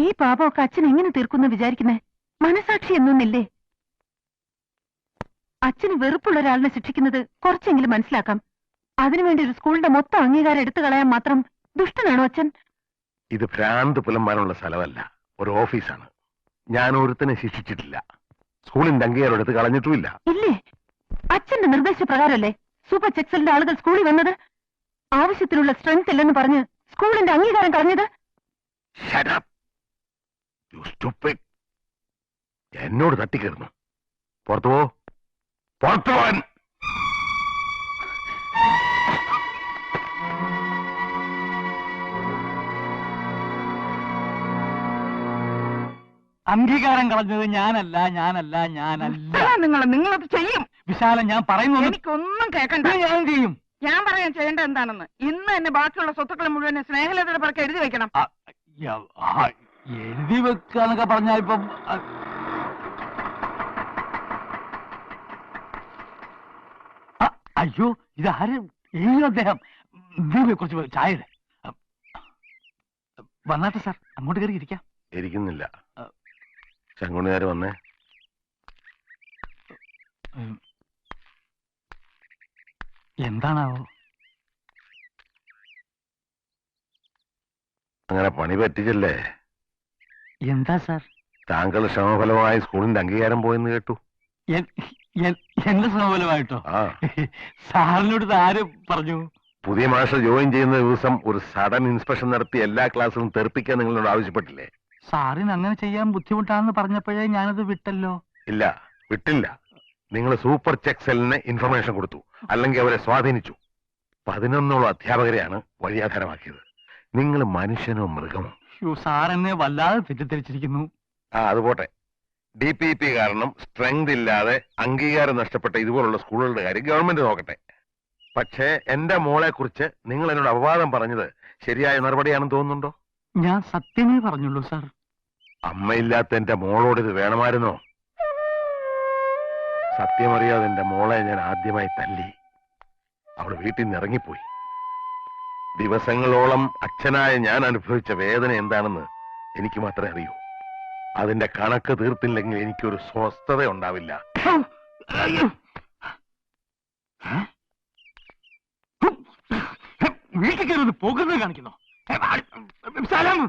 ഈ പാപമൊക്കെ അച്ഛൻ എങ്ങനെ തീർക്കുന്ന വിചാരിക്കുന്നേ? മനസാക്ഷി എന്നൊന്നില്ലേ? അച്ഛന് വെറുപ്പുള്ള ഒരാളിനെ ശിക്ഷിക്കുന്നത് കുറച്ചെങ്കിലും മനസ്സിലാക്കാം. അതിനുവേണ്ടി ഒരു സ്കൂളിന്റെ മൊത്തം അംഗീകാരം എടുത്തു കളയാൻ മാത്രം ദുഷ്ടനാണോ അച്ഛൻ? ഇത് ഭ്രാന്ത് പുലമ്പാനുള്ള സ്ഥലമല്ല, ഒരു ഓഫീസാണ്. ഞാൻ ഒരുത്തനെ ശിക്ഷിച്ചിട്ടില്ല, സ്കൂളിന്റെ അംഗീകാരം എടുത്ത് കളഞ്ഞിട്ടുമില്ല. ഇല്ലേ? അച്ഛന്റെ നിർദ്ദേശപ്രകാരമല്ലേ സൂപ്പർ ചെക്സലിന്റെ ആളുകൾ സ്കൂളിൽ വന്നത്? ആവശ്യത്തിനുള്ള സ്ട്രെങ്ത് ഇല്ലെന്ന് പറഞ്ഞ് സ്കൂളിന്റെ അംഗീകാരം കളഞ്ഞത്? എന്നോട് തട്ടിക്കയറുന്നു. പുറത്തു പോ, പുറത്തു പോവാൻ. അംഗീകാരം കളഞ്ഞത് ഞാനല്ല. നിങ്ങളത് ചെയ്യും. വിശാലം, ഞാൻ പറയുന്നു, എനിക്കൊന്നും കേൾക്കണ്ട. ഞാൻ ചെയ്യും. ഞാൻ പറയാൻ ചെയ്യേണ്ട എന്താണെന്ന് ഇന്ന് എന്നെ ബാക്കിയുള്ള സ്വത്തുക്കൾ മുഴുവൻ സ്നേഹലതയുടെ പറക്കെ എഴുതി വെക്കണം. എഴുതി വെക്കാന്നൊക്കെ പറഞ്ഞാൽ ഇപ്പം അയ്യോ, ഇതാരും അദ്ദേഹം കുറച്ച് ചായ വന്നാട്ടെ സാർ, അങ്ങോട്ട് കയറി ഇരിക്കാം. ഇരിക്കുന്നില്ല. ശങ്കുണിയാര് വന്നേ? എന്താണാവോ? അങ്ങനെ പണി പറ്റിച്ചല്ലേ? എന്താ സാർ? താങ്കൾ ശ്രമഫലമായി സ്കൂളിന്റെ അംഗീകാരം പോയെന്ന് കേട്ടു. എന്റെ ശ്രമഫലമായിട്ടോ? സാറിനോട് ആര് പറഞ്ഞു? പുതിയ മാസ്റ്റർ ജോയിൻ ചെയ്യുന്ന ദിവസം ഒരു സഡൻ ഇൻസ്പെക്ഷൻ നടത്തി എല്ലാ ക്ലാസ്സിലും തെറിപ്പിക്കാൻ നിങ്ങളോട് ആവശ്യപ്പെട്ടില്ലേ? സാറിന് അങ്ങനെ ചെയ്യാൻ ബുദ്ധിമുട്ടാണെന്ന് പറഞ്ഞപ്പോഴേ ഞാനത് വിട്ടല്ലോ. ഇല്ല, വിട്ടില്ല. നിങ്ങൾ സൂപ്പർ ചെക്സലിന് ഇൻഫർമേഷൻ കൊടുത്തു, അല്ലെങ്കിൽ അവരെ സ്വാധീനിച്ചു. 11 അധ്യാപകരെയാണ് വഴിയാധാരമാക്കിയത്. നിങ്ങൾ മനുഷ്യനോ മൃഗമോ? സാർ എന്നെ വല്ലാതെ തെറ്റിദ്ധരിച്ചിരിക്കുന്നു. അത് പോട്ടെ. DPP കാരണം സ്ട്രെങ്ത് ഇല്ലാതെ അംഗീകാരം നഷ്ടപ്പെട്ട ഇതുപോലുള്ള സ്കൂളുകളുടെ കാര്യം ഗവൺമെന്റ് നോക്കട്ടെ. പക്ഷേ എന്റെ മോളെ കുറിച്ച് നിങ്ങൾ എന്നോട് അപവാദം പറഞ്ഞത് ശരിയായ നടപടിയാണെന്ന് തോന്നുന്നുണ്ടോ? ഞാൻ സത്യമേ പറഞ്ഞുള്ളൂ സാർ. അമ്മയില്ലാത്ത എന്റെ മോളോട് ഇത് വേണമായിരുന്നോ? സത്യമറിയാതെ എന്റെ മോളെ ഞാൻ ആദ്യമായി തല്ലി. അവൾ വീട്ടിൽ നിന്ന് ഇറങ്ങിപ്പോയി. ദിവസങ്ങളോളം അച്ഛനായ ഞാൻ അനുഭവിച്ച വേദന എന്താണെന്ന് എനിക്ക് മാത്രമേ അറിയൂ. അതിന്റെ കണക്ക് തീർത്തില്ലെങ്കിൽ എനിക്കൊരു സ്വസ്ഥത ഉണ്ടാവില്ല. വീട്ടിൽ കയറി പോകുന്നത് കാണിക്കുന്നു. വിശാലം,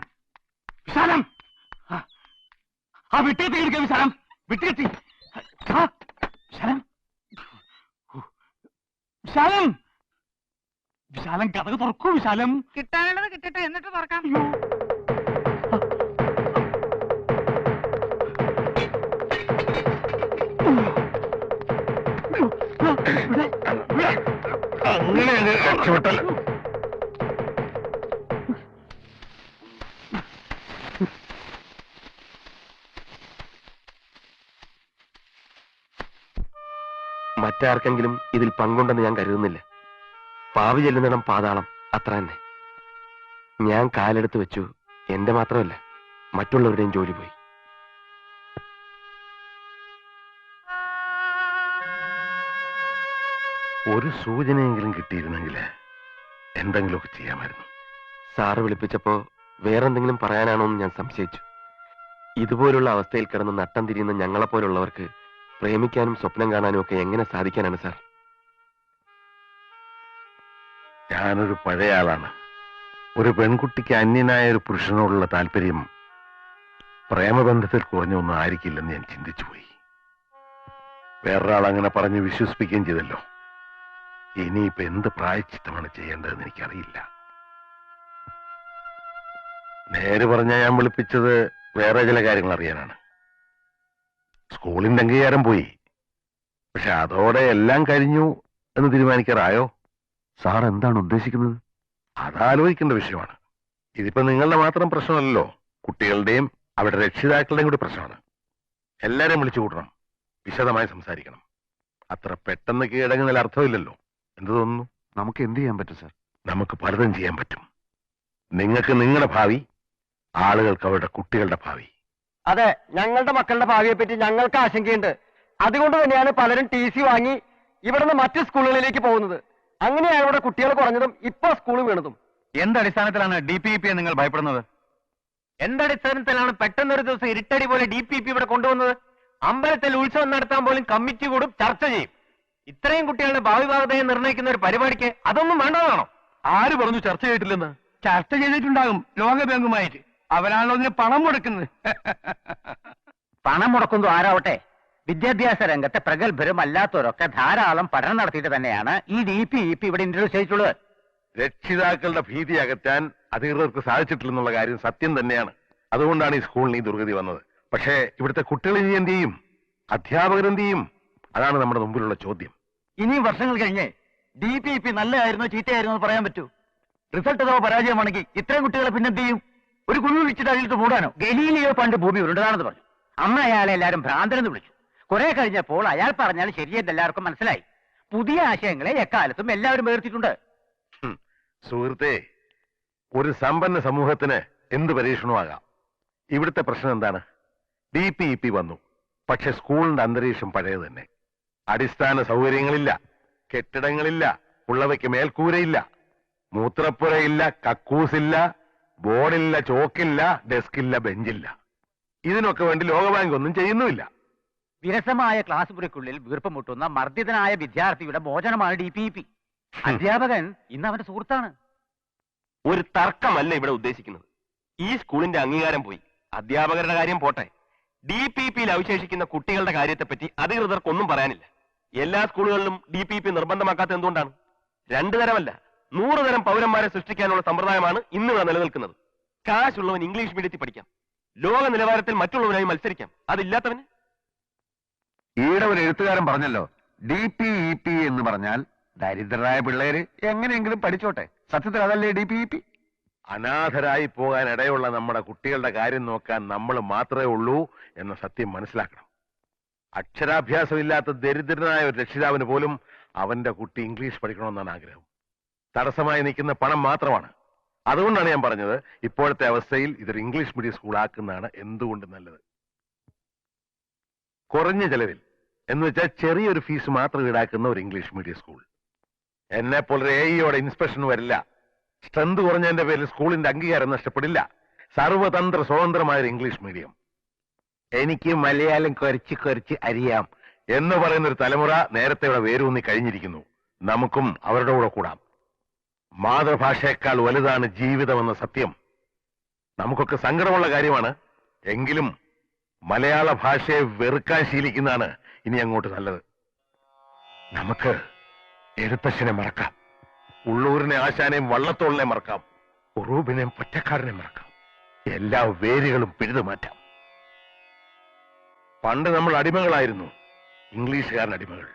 വിശാലം, ആ വിട്ടേത്തി എടുക്ക. വിശാലം, വിട്ടേത്തി. വിശാലം, വിശാലം, വിശാലം, കഥ തുറക്കൂ. വിശാലം, കിട്ടാനുള്ളത് കിട്ടട്ടെ, എന്നിട്ട് തുറക്കാം. അങ്ങനെ രക്ഷപ്പെട്ടല്ല. മറ്റാർക്കെങ്കിലും ഇതിൽ പങ്കുണ്ടെന്ന് ഞാൻ കരുതുന്നില്ല. പാവി ചെല്ലുന്നിടം പാതാളം, അത്ര തന്നെ. ഞാൻ കാലെടുത്ത് വെച്ചു. എന്റെ മാത്രമല്ല, മറ്റുള്ളവരുടെയും ജോലി പോയി. ഒരു സൂചനയെങ്കിലും കിട്ടിയിരുന്നെങ്കിൽ എന്തെങ്കിലുമൊക്കെ ചെയ്യാമായിരുന്നു. സാറ് വിളിപ്പിച്ചപ്പോ വേറെന്തെങ്കിലും പറയാനാണോ എന്ന് ഞാൻ സംശയിച്ചു. ഇതുപോലുള്ള അവസ്ഥയിൽ കിടന്ന് നട്ടം തിരിയുന്ന ഞങ്ങളെപ്പോലുള്ളവർക്ക് പ്രേമിക്കാനും സ്വപ്നം കാണാനും ഒക്കെ എങ്ങനെ സാധിക്കാനാണ് സാർ? ഞാനൊരു പഴയ ആളാണ്. ഒരു പെൺകുട്ടിക്ക് അന്യനായ ഒരു പുരുഷനോടുള്ള താല്പര്യം പ്രേമബന്ധത്തിൽ കുറഞ്ഞൊന്നും ആയിരിക്കില്ലെന്ന് ഞാൻ ചിന്തിച്ചുപോയി. വേറൊരാൾ അങ്ങനെ പറഞ്ഞ് വിശ്വസിപ്പിക്കുകയും ചെയ്തല്ലോ. ഇനിയിപ്പോ എന്ത് പ്രായശ്ചിത്തമാണ് ചെയ്യേണ്ടതെന്ന് എനിക്കറിയില്ല. നേര് പറഞ്ഞാൽ ഞാൻ വിളിപ്പിച്ചത് വേറെ ചില കാര്യങ്ങൾ അറിയാനാണ്. സ്കൂളിന്റെ അംഗീകാരം പോയി, പക്ഷെ അതോടെ എല്ലാം കഴിഞ്ഞു എന്ന് തീരുമാനിക്കാറായോ? സാർ എന്താണ് ഉദ്ദേശിക്കുന്നത്? അതാലോചിക്കേണ്ട വിഷയമാണ്. ഇതിപ്പോ നിങ്ങളുടെ മാത്രം പ്രശ്നമല്ലല്ലോ, കുട്ടികളുടെയും അവരുടെ രക്ഷിതാക്കളുടെയും കൂടി പ്രശ്നമാണ്. എല്ലാരെയും വിളിച്ചു കൂട്ടണം, വിശദമായി സംസാരിക്കണം. അത്ര പെട്ടെന്ന് കീഴടങ്ങുന്നതിൽ അർത്ഥമില്ലല്ലോ. എന്ത് തോന്നുന്നു? നമുക്ക് എന്ത് ചെയ്യാൻ പറ്റും സാർ? നമുക്ക് പലതും ചെയ്യാൻ പറ്റും. നിങ്ങൾക്ക് നിങ്ങളുടെ ഭാവി, ആളുകൾക്ക് അവരുടെ കുട്ടികളുടെ ഭാവി. അതെ, ഞങ്ങളുടെ മക്കളുടെ ഭാവിയെ പറ്റി ഞങ്ങൾക്ക് ആശങ്കയുണ്ട്. അതുകൊണ്ട് തന്നെയാണ് പലരും TC വാങ്ങി ഇവിടുന്ന് മറ്റു സ്കൂളുകളിലേക്ക് പോകുന്നത്. അങ്ങനെയാണ് ഇവിടെ കുട്ടികൾ കുറഞ്ഞതും ഇപ്പൊ സ്കൂൾ വീണതും. എന്തടിസ്ഥാനത്തിലാണ് DPP നിങ്ങൾ ഭയപ്പെടുന്നത്? എന്തടിസ്ഥാനത്തിലാണ് പെട്ടെന്നൊരു ദിവസം ഇരുട്ടടി പോലെ DPP ഇവിടെ കൊണ്ടുവന്നത്? അമ്പലത്തിൽ ഉത്സവം നടത്താൻ പോലും കമ്മിറ്റി കൂടും, ചർച്ച ചെയ്യും. ഇത്രയും കുട്ടികളുടെ ഭാവി ഭാഗതയെ നിർണ്ണയിക്കുന്ന ഒരു പരിപാടിക്ക് അതൊന്നും വേണ്ടതാണോ? ആര് പറഞ്ഞു ചർച്ച ചെയ്തിട്ടില്ലെന്ന്? ചർച്ച ചെയ്തിട്ടുണ്ടാകും ലോകബാങ്കുമായിട്ട്. അവരാണല്ലോ ഇതിന് പണം മുടക്കുന്നത്. പണം മുടക്കുന്നു ആരാവട്ടെ, വിദ്യാഭ്യാസ രംഗത്തെ പ്രഗത്ഭരും അല്ലാത്തവരൊക്കെ ധാരാളം പഠനം നടത്തിയിട്ട് തന്നെയാണ് ഈ DPEP ഇവിടെ ഇൻട്രൊഡ്യൂസ് ചെയ്തിട്ടുള്ളത്. രക്ഷിതാക്കളുടെ ഭീതി അകറ്റാൻ അധികൃതർക്ക് സാധിച്ചിട്ടില്ലെന്നുള്ള കാര്യം സത്യം തന്നെയാണ്. അതുകൊണ്ടാണ് ഈ സ്കൂളിന് ഈ ദുർഗതി വന്നത്. പക്ഷേ ഇവിടുത്തെ കുട്ടികൾ ഇനി എന്ത് ചെയ്യും? അധ്യാപകരെന്ത് ചെയ്യും? അതാണ് നമ്മുടെ മുമ്പിലുള്ള ചോദ്യം. ഇനിയും വർഷങ്ങൾ കഴിഞ്ഞ് DPEP നല്ലതായിരുന്നോ ചീത്തയായിരുന്നോ എന്ന് പറയാൻ പറ്റൂ. റിസൾട്ട് അഥവാ പരാജയമാണെങ്കിൽ ഇത്രയും കുട്ടികളെ പിന്നെന്ത് ചെയ്യും? ഒരു കുഴി വിളിച്ചിട്ട് അതിലിട്ട് മൂടാനോ? ഗലീലിയോ പണ്ട് ഭൂമി ഉരുണ്ടതാണെന്ന് പറഞ്ഞു. അമ്മ അയാളെ എല്ലാവരും ഭ്രാന്തനെന്ന് വിളിച്ചു. കുറെ കഴിഞ്ഞപ്പോൾ അയാൾ പറഞ്ഞാൽ ശരിയെന്ന് എല്ലാവർക്കും മനസ്സിലായി. പുതിയ ആശയങ്ങളെ എക്കാലത്തും എല്ലാവരും വേർത്തിട്ടുണ്ട്. സുഹൃത്തെ, ഒരു സമ്പന്ന സമൂഹത്തിന് എന്ത് പരീക്ഷണമാകാം. ഇവിടുത്തെ പ്രശ്നം എന്താണ്? DPEP വന്നു, പക്ഷെ സ്കൂളിന്റെ അന്തരീക്ഷം പഴയത് തന്നെ. അടിസ്ഥാന സൗകര്യങ്ങളില്ല, കെട്ടിടങ്ങളില്ല, ഉള്ളവയ്ക്ക് മേൽക്കൂരയില്ല, മൂത്രപ്പുരയില്ല, കക്കൂസില്ല, ബോർഡില്ല, ചോക്കില്ല, ഡെസ്കില്ല, ബെഞ്ചില്ല. ഇതിനൊക്കെ വേണ്ടി ലോകബാങ്ക് ഒന്നും ചെയ്യുന്നുമില്ല. വിരസമായ ക്ലാസ് മുറിക്കുള്ളിൽ വീർപ്പ് മുട്ടുന്ന മർദ്ദിതനായ വിദ്യാർത്ഥിയുടെ മോചനമാണ് DPEP. അധ്യാപകൻ ഇന്ന് അവന്റെ സുഹൃത്താണ്. ഒരു തർക്കമല്ല ഇവിടെ ഉദ്ദേശിക്കുന്നത്. ഈ സ്കൂളിന്റെ അംഗീകാരം പോയി, അധ്യാപകരുടെ കാര്യം പോട്ടെ. DPEPയിൽ അവശേഷിക്കുന്ന കുട്ടികളുടെ കാര്യത്തെപ്പറ്റി അധികൃതർക്കൊന്നും പറയാനില്ല. എല്ലാ സ്കൂളുകളിലും DPEP നിർബന്ധമാക്കാത്ത എന്തുകൊണ്ടാണ്? 2 തരമല്ല 100 തരം പൗരന്മാരെ സൃഷ്ടിക്കാനുള്ള സമ്പ്രദായമാണ് ഇന്ന് ഇവിടെ നിലനിൽക്കുന്നത്. കാശുള്ളവൻ ഇംഗ്ലീഷ് മീഡിയത്തിൽ പഠിക്കാം, ലോക നിലവാരത്തിൽ മറ്റുള്ളവരായി മത്സരിക്കാം. അതില്ലാത്തവന് ഈയിടെ ഒരു എഴുത്തുകാരൻ പറഞ്ഞല്ലോ, DPEP എന്ന് പറഞ്ഞാൽ ദരിദ്രരായ പിള്ളേര് എങ്ങനെയെങ്കിലും പഠിച്ചോട്ടെ. സത്യത്തിൽ അതല്ലേ DPEP? അനാഥരായി പോകാൻ ഇടയുള്ള നമ്മുടെ കുട്ടികളുടെ കാര്യം നോക്കാൻ നമ്മൾ മാത്രമേ ഉള്ളൂ എന്ന സത്യം മനസ്സിലാക്കണം. അക്ഷരാഭ്യാസമില്ലാത്ത ദരിദ്രനായ ഒരു രക്ഷിതാവിന് പോലും അവന്റെ കുട്ടി ഇംഗ്ലീഷ് പഠിക്കണമെന്നാണ് ആഗ്രഹം. തടസ്സമായി നിൽക്കുന്ന പണം മാത്രമാണ്. അതുകൊണ്ടാണ് ഞാൻ പറഞ്ഞത്, ഇപ്പോഴത്തെ അവസ്ഥയിൽ ഇതൊരു ഇംഗ്ലീഷ് മീഡിയം സ്കൂൾ ആക്കുന്നതാണ് എന്തുകൊണ്ട് നല്ലത്. കുറഞ്ഞ ചെലവിൽ എന്ന് വെച്ചാൽ ചെറിയൊരു ഫീസ് മാത്രം ഈടാക്കുന്ന ഒരു ഇംഗ്ലീഷ് മീഡിയം സ്കൂൾ. എന്നെ പോലെ AEയോടെ ഇൻസ്പെക്ഷൻ വരില്ല. സ്ട്രെങ്ത് കുറഞ്ഞതിന്റെ പേരിൽ സ്കൂളിന്റെ അംഗീകാരം നഷ്ടപ്പെടില്ല. സർവതന്ത്ര സ്വതന്ത്രമായ ഒരു ഇംഗ്ലീഷ് മീഡിയം. എനിക്ക് മലയാളം കുറച്ച് അറിയാം എന്ന് പറയുന്നൊരു തലമുറ നേരത്തെ ഇവിടെ വേരൂന്നി കഴിഞ്ഞിരിക്കുന്നു. നമുക്കും അവരുടെ കൂടെ കൂടാം. മാതൃഭാഷയേക്കാൾ വലുതാണ് ജീവിതമെന്ന സത്യം നമുക്കൊക്കെ സങ്കടമുള്ള കാര്യമാണ്. എങ്കിലും മലയാള ഭാഷയെ വെറുക്കാൻ ശീലിക്കുന്നതാണ് ഇനി അങ്ങോട്ട് നല്ലത്. നമുക്ക് എഴുത്തച്ഛനെ മറക്കാം, ഉള്ളൂരിനെ ആശാനെയും വള്ളത്തോളിനെ മറക്കാം, ഉറൂബിനെയും പൊറ്റക്കാരനെ മറക്കാം. എല്ലാ വേരുകളും പിഴുതു മാറ്റാം. പണ്ട് നമ്മൾ അടിമകളായിരുന്നു, ഇംഗ്ലീഷുകാരൻ അടിമകൾ.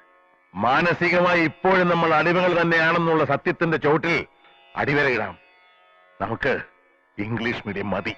മാനസികമായി ഇപ്പോഴും നമ്മൾ അടിമകൾ തന്നെയാണെന്നുള്ള സത്യത്തിന്റെ ചോട്ടിൽ അടിവരയിടാം. നമുക്ക് ഇംഗ്ലീഷ് മീഡിയം മതി.